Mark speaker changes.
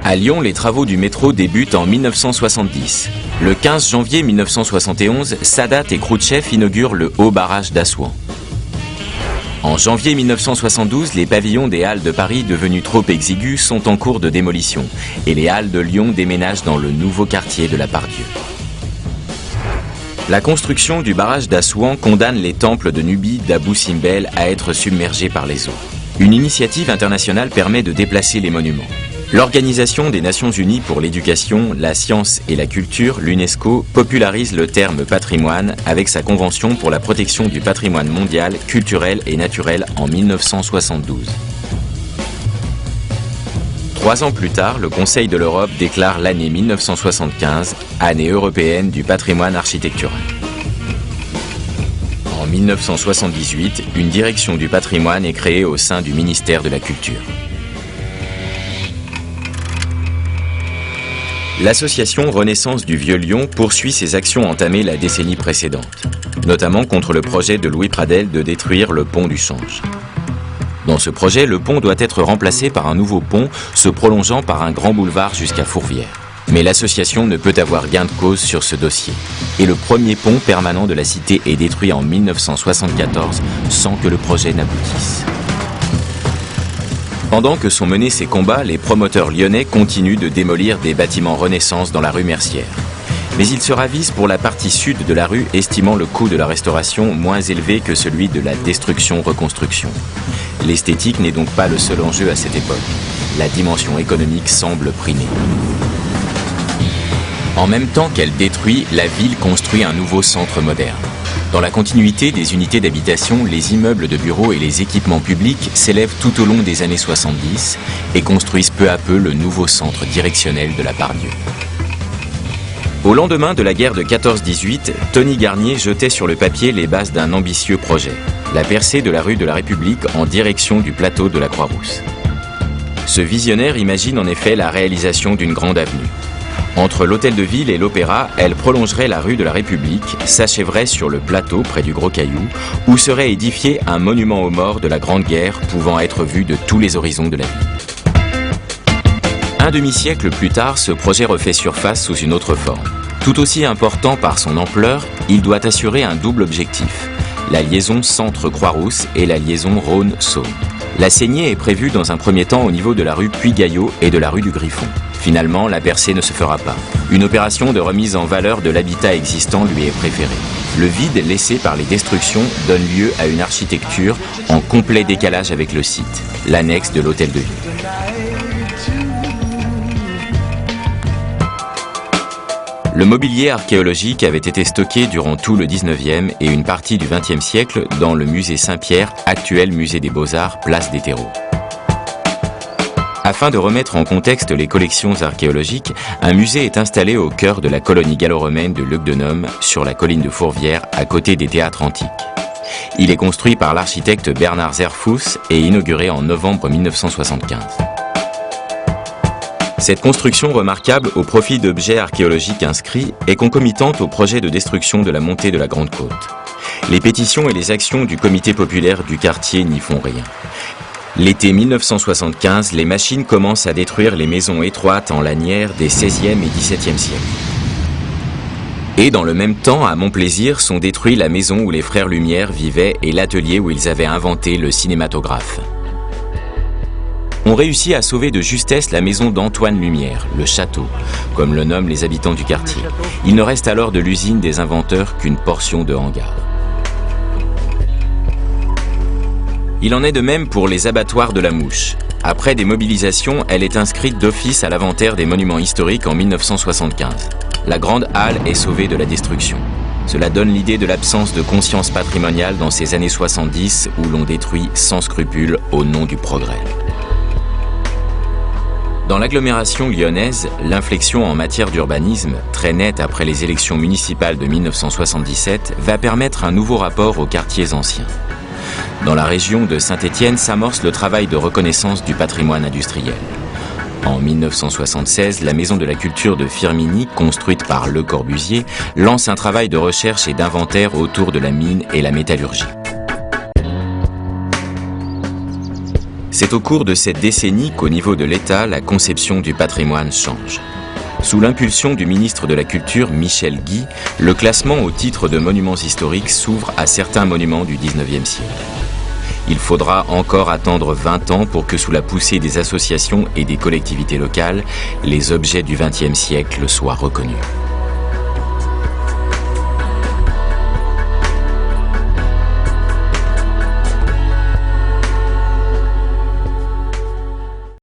Speaker 1: À Lyon, les travaux du métro débutent en 1970. Le 15 janvier 1971, Sadat et Khrouchtchev inaugurent le haut barrage d'Assouan. En janvier 1972, les pavillons des Halles de Paris, devenus trop exigus, sont en cours de démolition et les Halles de Lyon déménagent dans le nouveau quartier de la Part-Dieu. La construction du barrage d'Assouan condamne les temples de Nubie d'Abou Simbel à être submergés par les eaux. Une initiative internationale permet de déplacer les monuments. L'Organisation des Nations Unies pour l'éducation, la science et la culture, l'UNESCO, popularise le terme patrimoine avec sa convention pour la protection du patrimoine mondial, culturel et naturel en 1972. 3 ans plus tard, le Conseil de l'Europe déclare l'année 1975, année européenne du patrimoine architectural. En 1978, une direction du patrimoine est créée au sein du ministère de la Culture. L'association Renaissance du Vieux-Lyon poursuit ses actions entamées la décennie précédente, notamment contre le projet de Louis Pradel de détruire le pont du Change. Dans ce projet, le pont doit être remplacé par un nouveau pont se prolongeant par un grand boulevard jusqu'à Fourvière. Mais l'association ne peut avoir gain de cause sur ce dossier. Et le premier pont permanent de la cité est détruit en 1974 sans que le projet n'aboutisse. Pendant que sont menés ces combats, les promoteurs lyonnais continuent de démolir des bâtiments Renaissance dans la rue Mercière. Mais ils se ravisent pour la partie sud de la rue, estimant le coût de la restauration moins élevé que celui de la destruction-reconstruction. L'esthétique n'est donc pas le seul enjeu à cette époque. La dimension économique semble primer. En même temps qu'elle détruit, la ville construit un nouveau centre moderne. Dans la continuité des unités d'habitation, les immeubles de bureaux et les équipements publics s'élèvent tout au long des années 70 et construisent peu à peu le nouveau centre directionnel de la Part-Dieu. Au lendemain de la guerre de 14-18, Tony Garnier jetait sur le papier les bases d'un ambitieux projet, la percée de la rue de la République en direction du plateau de la Croix-Rousse. Ce visionnaire imagine en effet la réalisation d'une grande avenue. Entre l'hôtel de ville et l'opéra, elle prolongerait la rue de la République, s'achèverait sur le plateau près du Gros Caillou, où serait édifié un monument aux morts de la Grande Guerre pouvant être vu de tous les horizons de la ville. Un demi-siècle plus tard, ce projet refait surface sous une autre forme. Tout aussi important par son ampleur, il doit assurer un double objectif, la liaison Centre-Croix-Rousse et la liaison Rhône-Saône. La saignée est prévue dans un premier temps au niveau de la rue Puy-Gaillot et de la rue du Griffon. Finalement, la percée ne se fera pas. Une opération de remise en valeur de l'habitat existant lui est préférée. Le vide laissé par les destructions donne lieu à une architecture en complet décalage avec le site, l'annexe de l'hôtel de ville. Le mobilier archéologique avait été stocké durant tout le 19e et une partie du 20e siècle dans le musée Saint-Pierre, actuel musée des Beaux-Arts, place des Terreaux. Afin de remettre en contexte les collections archéologiques, un musée est installé au cœur de la colonie gallo-romaine de Lugdunum, sur la colline de Fourvière, à côté des théâtres antiques. Il est construit par l'architecte Bernard Zerfus et inauguré en novembre 1975. Cette construction remarquable au profit d'objets archéologiques inscrits est concomitante au projet de destruction de la montée de la Grande Côte. Les pétitions et les actions du comité populaire du quartier n'y font rien. L'été 1975, les machines commencent à détruire les maisons étroites en lanières des XVIe et XVIIe siècles. Et dans le même temps, à Montplaisir, sont détruits la maison où les frères Lumière vivaient et l'atelier où ils avaient inventé le cinématographe. On réussit à sauver de justesse la maison d'Antoine Lumière, le château, comme le nomment les habitants du quartier. Il ne reste alors de l'usine des inventeurs qu'une portion de hangar. Il en est de même pour les abattoirs de la Mouche. Après des mobilisations, elle est inscrite d'office à l'inventaire des monuments historiques en 1975. La Grande Halle est sauvée de la destruction. Cela donne l'idée de l'absence de conscience patrimoniale dans ces années 70 où l'on détruit sans scrupule au nom du progrès. Dans l'agglomération lyonnaise, l'inflexion en matière d'urbanisme, très nette après les élections municipales de 1977, va permettre un nouveau rapport aux quartiers anciens. Dans la région de Saint-Étienne s'amorce le travail de reconnaissance du patrimoine industriel. En 1976, la Maison de la Culture de Firminy, construite par Le Corbusier, lance un travail de recherche et d'inventaire autour de la mine et la métallurgie. C'est au cours de cette décennie qu'au niveau de l'État, la conception du patrimoine change. Sous l'impulsion du ministre de la Culture, Michel Guy, le classement au titre de monuments historiques s'ouvre à certains monuments du XIXe siècle. Il faudra encore attendre 20 ans pour que, sous la poussée des associations et des collectivités locales, les objets du XXe siècle soient reconnus.